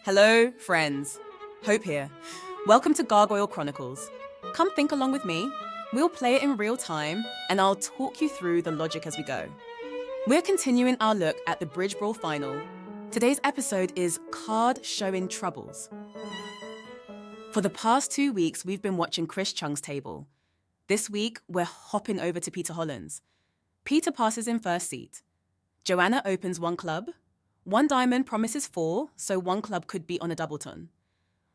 Hello, friends. Hope here. Welcome to Gargoyle Chronicles. Come think along with me. We'll play it in real time, and I'll talk you through the logic as we go. We're continuing our look at the Bridge Brawl Final. Today's episode is Card Showing Troubles. For the past 2 weeks, we've been watching Chris Chung's table. This week, we're hopping over to Peter Holland's. Peter passes in first seat. Joanna opens one club. One diamond promises 4, so one club could be on a doubleton.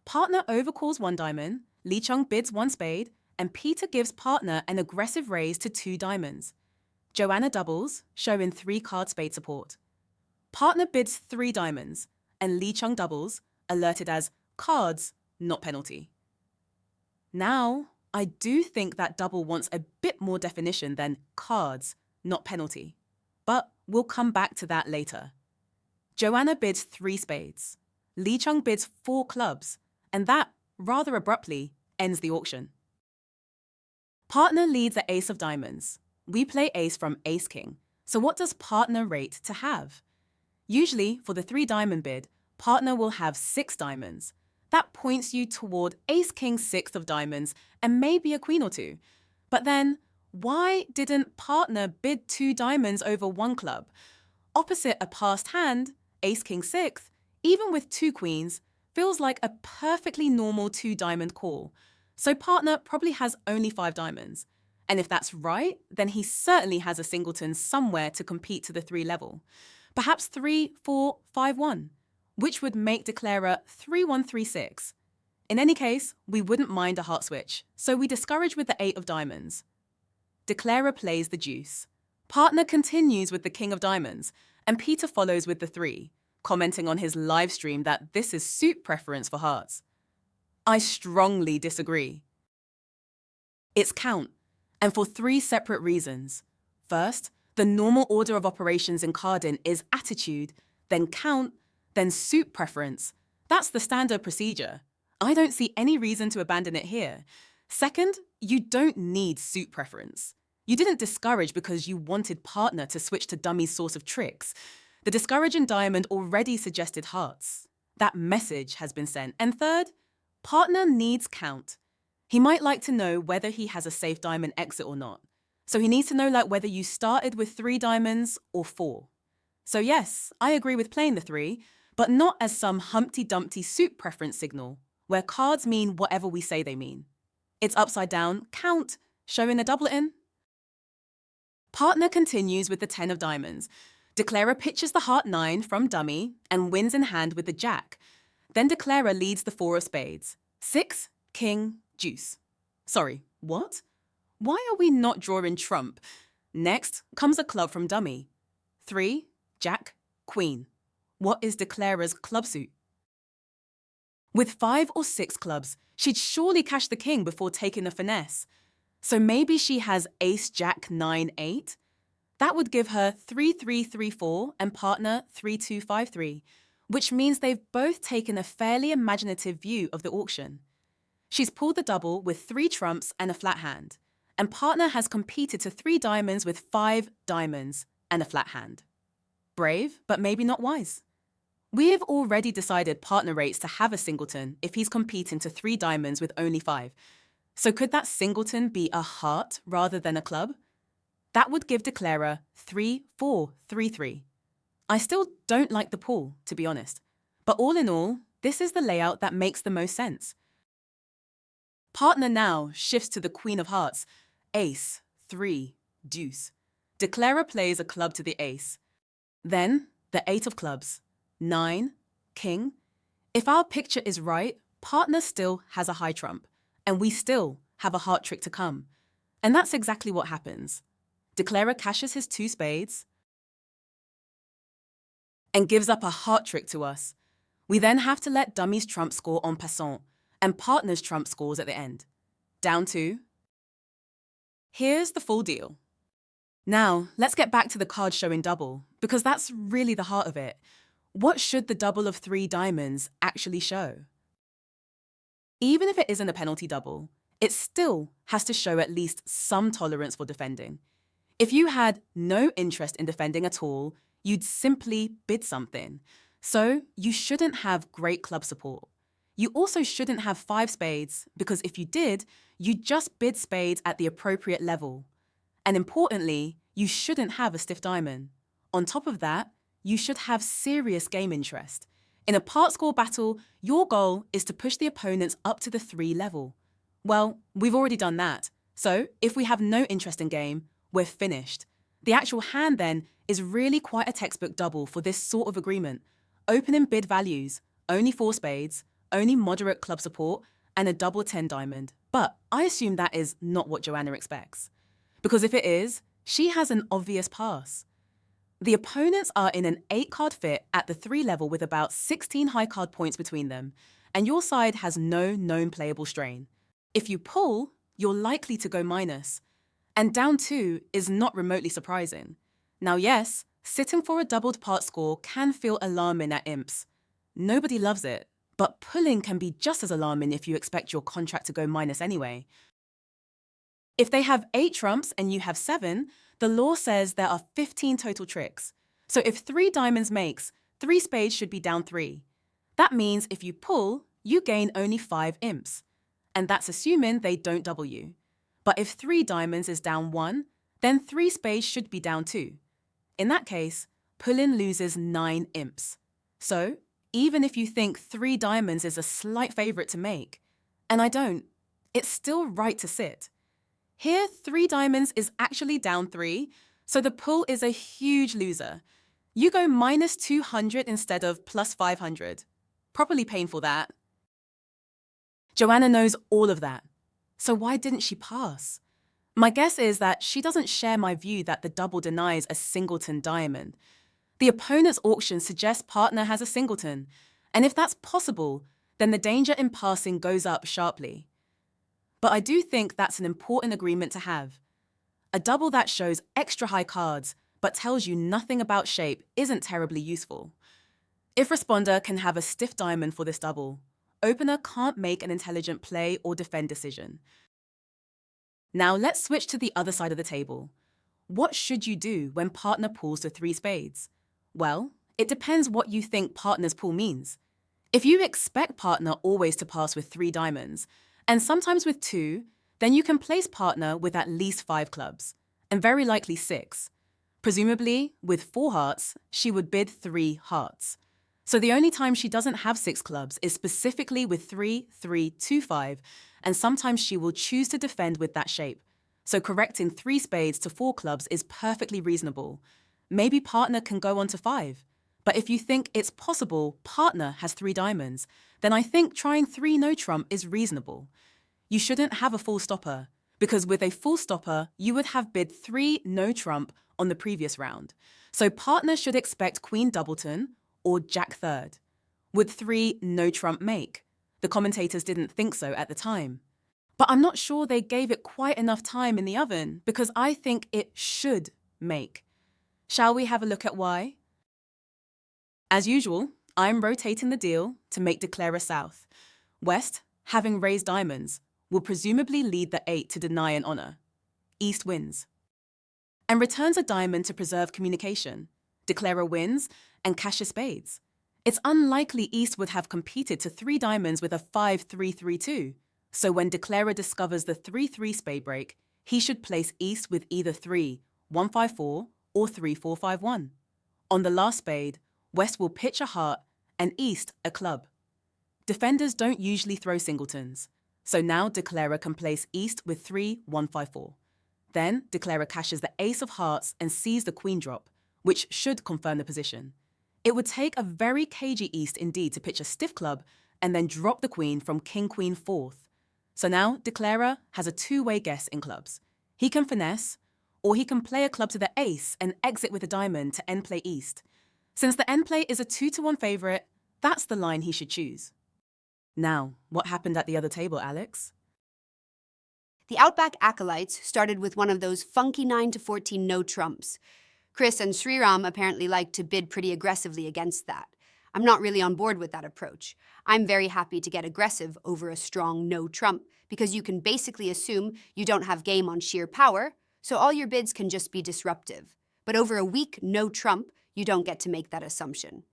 Partner overcalls one diamond, Lee Chung bids 1 spade, and Peter gives partner an aggressive raise to 2 diamonds. Joanna doubles, showing 3 card spade support. Partner bids 3 diamonds, and Lee Chung doubles, alerted as cards, not penalty. Now, I do think that double wants a bit more definition than cards, not penalty. But we'll come back to that later. Joanna bids 3 spades. Lee Chung bids 4 clubs, and that, rather abruptly, ends the auction. Partner leads at ace of diamonds. We play ace from ace-king, so what does partner rate to have? Usually, for the 3 diamond bid, partner will have 6 diamonds. That points you toward ace-king 6 of diamonds and maybe a queen or 2. But then, why didn't partner bid 2 diamonds over 1 club? Opposite a passed hand, ace-king 6, even with 2 queens, feels like a perfectly normal 2 diamond call. So partner probably has only 5 diamonds. And if that's right, then he certainly has a singleton somewhere to compete to the 3 level. Perhaps 3, 4, 5, 1, which would make declarer 3, 1, 3, 6. In any case, we wouldn't mind a heart switch, so we discourage with the 8 of diamonds. Declarer plays the deuce. Partner continues with the king of diamonds, and Peter follows with the 3, commenting on his live stream that this is suit preference for hearts. I strongly disagree. It's count, and for 3 separate reasons. First, the normal order of operations in carding is attitude, then count, then suit preference. That's the standard procedure. I don't see any reason to abandon it here. Second, you don't need suit preference. You didn't discourage because you wanted partner to switch to dummy's source of tricks. The discourage in diamond already suggested hearts. That message has been sent. And third, partner needs count. He might like to know whether he has a safe diamond exit or not. So he needs to know whether you started with 3 diamonds or 4. So yes, I agree with playing the 3, but not as some Humpty Dumpty suit preference signal, where cards mean whatever we say they mean. It's upside down, count, showing a doubleton. Partner continues with the 10 of diamonds. Declarer pitches the heart 9 from dummy and wins in hand with the jack. Then declarer leads the 4 of spades. 6, king, deuce. Sorry, what? Why are we not drawing trump? Next comes a club from dummy. 3, jack, queen. What is declarer's club suit? With 5 or 6 clubs, she'd surely cash the king before taking the finesse. So maybe she has ace, jack, 9, 8. That would give her 3, 3, 3, 4 and partner 3, 2, 5, 3, which means they've both taken a fairly imaginative view of the auction. She's pulled the double with 3 trumps and a flat hand, and partner has competed to 3 diamonds with 5 diamonds and a flat hand. Brave, but maybe not wise. We've already decided partner rates to have a singleton if he's competing to 3 diamonds with only 5. So could that singleton be a heart rather than a club? That would give declarer 3, 4, 3, 3. I still don't like the pull, to be honest. But all in all, this is the layout that makes the most sense. Partner now shifts to the queen of hearts. Ace, 3, deuce. Declarer plays a club to the ace. Then, the 8 of clubs. 9, king. If our picture is right, partner still has a high trump. And we still have a heart trick to come. And that's exactly what happens. Declarer cashes his 2 spades and gives up a heart trick to us. We then have to let dummy's trump score en passant and partner's trump scores at the end. Down 2. Here's the full deal. Now, let's get back to the card showing double, because that's really the heart of it. What should the double of 3 diamonds actually show? Even if it isn't a penalty double, it still has to show at least some tolerance for defending. If you had no interest in defending at all, you'd simply bid something. So you shouldn't have great club support. You also shouldn't have 5 spades, because if you did, you'd just bid spades at the appropriate level. And importantly, you shouldn't have a stiff diamond. On top of that, you should have serious game interest. In a part score battle, your goal is to push the opponents up to the 3 level. Well, we've already done that. So if we have no interest in game, we're finished. The actual hand then is really quite a textbook double for this sort of agreement. Opening bid values, only 4 spades, only moderate club support, and a double 10 diamond. But I assume that is not what Joanna expects. Because if it is, she has an obvious pass. The opponents are in an 8-card fit at the 3 level with about 16 high card points between them, and your side has no known playable strain. If you pull, you're likely to go minus. And down 2 is not remotely surprising. Now yes, sitting for a doubled part score can feel alarming at imps. Nobody loves it, but pulling can be just as alarming if you expect your contract to go minus anyway. If they have 8 trumps and you have 7, the law says there are 15 total tricks. So if 3 diamonds makes, 3 spades should be down 3. That means if you pull, you gain only 5 imps. And that's assuming they don't double you. But if 3 diamonds is down 1, then 3 spades should be down 2. In that case, pulling loses 9 imps. So even if you think 3 diamonds is a slight favourite to make, and I don't, it's still right to sit. Here, 3 diamonds is actually down 3, so the pull is a huge loser. You go minus 200 instead of plus 500. Properly painful, that. Joanna knows all of that. So why didn't she pass? My guess is that she doesn't share my view that the double denies a singleton diamond. The opponent's auction suggests partner has a singleton, and if that's possible, then the danger in passing goes up sharply. But I do think that's an important agreement to have. A double that shows extra high cards but tells you nothing about shape isn't terribly useful. If responder can have a stiff diamond for this double, opener can't make an intelligent play or defend decision. Now let's switch to the other side of the table. What should you do when partner pulls to 3 spades? Well, it depends what you think partner's pull means. If you expect partner always to pass with 3 diamonds, and sometimes with 2, then you can place partner with at least 5 clubs, and very likely 6. Presumably, with 4 hearts, she would bid 3 hearts. So the only time she doesn't have 6 clubs is specifically with 3, 3, 2, 5, and sometimes she will choose to defend with that shape. So correcting 3 spades to 4 clubs is perfectly reasonable. Maybe partner can go on to 5. But if you think it's possible partner has 3 diamonds, then I think trying 3 no trump is reasonable. You shouldn't have a full stopper, because with a full stopper, you would have bid 3 no trump on the previous round. So partner should expect queen doubleton or jack third. Would 3 no trump make? The commentators didn't think so at the time. But I'm not sure they gave it quite enough time in the oven, because I think it should make. Shall we have a look at why? As usual, I'm rotating the deal to make declarer south. West, having raised diamonds, will presumably lead the 8 to deny an honor. East wins. And returns a diamond to preserve communication. Declarer wins and cashes spades. It's unlikely East would have competed to 3 diamonds with a 5-3-3-2. So when declarer discovers the 3-3 spade break, he should place East with either 3-1-5-4 or 3-4-5-1. On the last spade, West will pitch a heart and East a club. Defenders don't usually throw singletons, so now declarer can place East with 3-1-5-4. Then declarer cashes the ace of hearts and sees the queen drop, which should confirm the position. It would take a very cagey East indeed to pitch a stiff club and then drop the queen from king-queen fourth. So now declarer has a 2-way guess in clubs. He can finesse, or he can play a club to the ace and exit with a diamond to end play East. Since the end play is a 2-1 favourite, that's the line he should choose. Now, what happened at the other table, Alex? The Outback Acolytes started with one of those funky 9-14 no trumps. Chris and Sriram apparently like to bid pretty aggressively against that. I'm not really on board with that approach. I'm very happy to get aggressive over a strong no trump because you can basically assume you don't have game on sheer power, so all your bids can just be disruptive. But over a weak no trump, you don't get to make that assumption.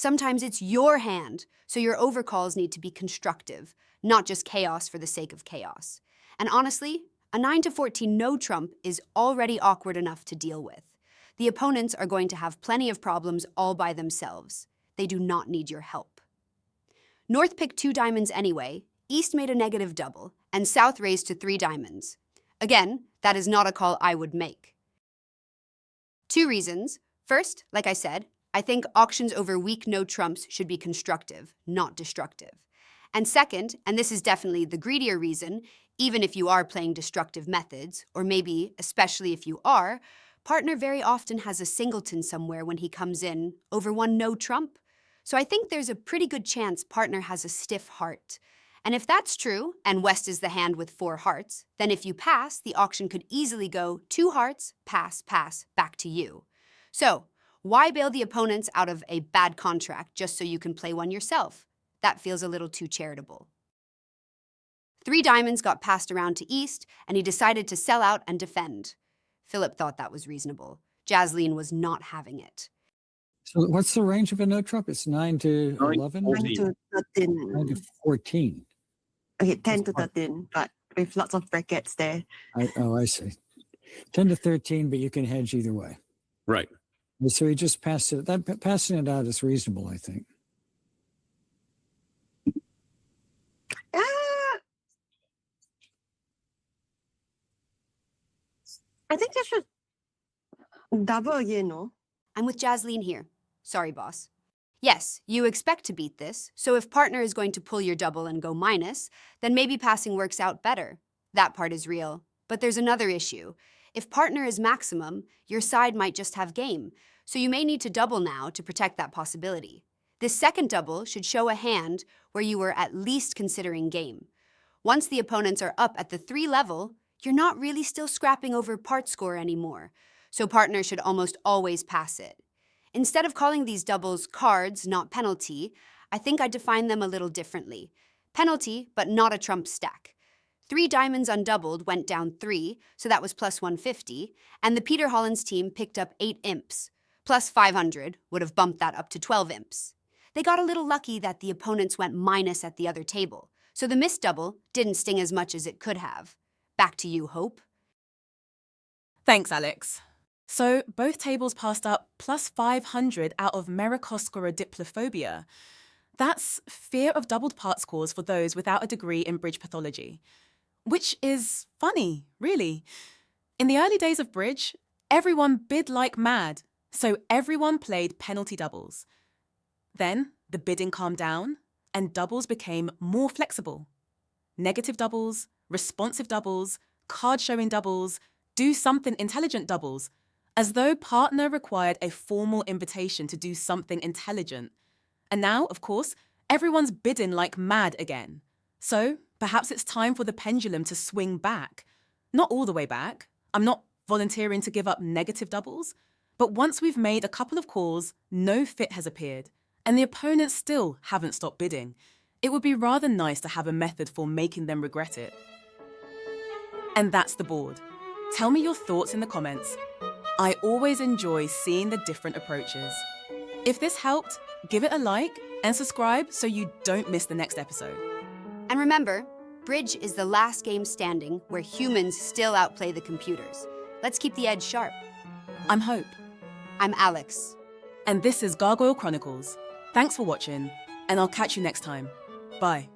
Sometimes it's your hand, so your overcalls need to be constructive, not just chaos for the sake of chaos. And honestly, a 9 to 14 no trump is already awkward enough to deal with. The opponents are going to have plenty of problems all by themselves. They do not need your help. North picked 2 diamonds anyway, East made a negative double, and South raised to 3 diamonds. Again, that is not a call I would make. 2 reasons. First, like I said, I think auctions over weak no trumps should be constructive, not destructive. And second, and this is definitely the greedier reason, even if you are playing destructive methods, or maybe, especially if you are, partner very often has a singleton somewhere when he comes in over 1 no trump. So I think there's a pretty good chance partner has a stiff heart. And if that's true, and West is the hand with 4 hearts, then if you pass, the auction could easily go 2 hearts, pass, pass, back to you. So, why bail the opponents out of a bad contract just so you can play one yourself? That feels a little too charitable. 3 diamonds got passed around to East, and he decided to sell out and defend. Philip thought that was reasonable. Jasleen was not having it. So what's the range of a no trump? It's 9 to 11? 9 to 13. 9 to 14. Okay, 10 to 13, but with lots of brackets there. I see. 10 to 13, but you can hedge either way. Right. So he just passed it. Passing it out is reasonable, I think. I think you should double again, no? I'm with Jasleen here. Sorry, boss. Yes, you expect to beat this, so if partner is going to pull your double and go minus, then maybe passing works out better. That part is real. But there's another issue. If partner is maximum, your side might just have game, so you may need to double now to protect that possibility. This second double should show a hand where you were at least considering game. Once the opponents are up at the 3 level, you're not really still scrapping over part score anymore, so partner should almost always pass it. Instead of calling these doubles cards, not penalty, I think I'd define them a little differently. Penalty, but not a trump stack. 3 diamonds undoubled went down 3, so that was plus 150, and the Peter Hollins team picked up 8 imps. Plus 500 would have bumped that up to 12 imps. They got a little lucky that the opponents went minus at the other table, so the missed double didn't sting as much as it could have. Back to you, Hope. Thanks, Alex. So both tables passed up plus 500 out of Merikoscora diplophobia. That's fear of doubled part scores for those without a degree in bridge pathology. Which is funny, really. In the early days of bridge, everyone bid like mad, so everyone played penalty doubles. Then the bidding calmed down and doubles became more flexible. Negative doubles, responsive doubles, card showing doubles, do something intelligent doubles, as though partner required a formal invitation to do something intelligent. And now, of course, everyone's bidding like mad again. So perhaps it's time for the pendulum to swing back. Not all the way back. I'm not volunteering to give up negative doubles. But once we've made a couple of calls, no fit has appeared, and the opponents still haven't stopped bidding, it would be rather nice to have a method for making them regret it. And that's the board. Tell me your thoughts in the comments. I always enjoy seeing the different approaches. If this helped, give it a like and subscribe so you don't miss the next episode. And remember, bridge is the last game standing where humans still outplay the computers. Let's keep the edge sharp. I'm Hope. I'm Alex. And this is Gargoyle Chronicles. Thanks for watching, and I'll catch you next time. Bye.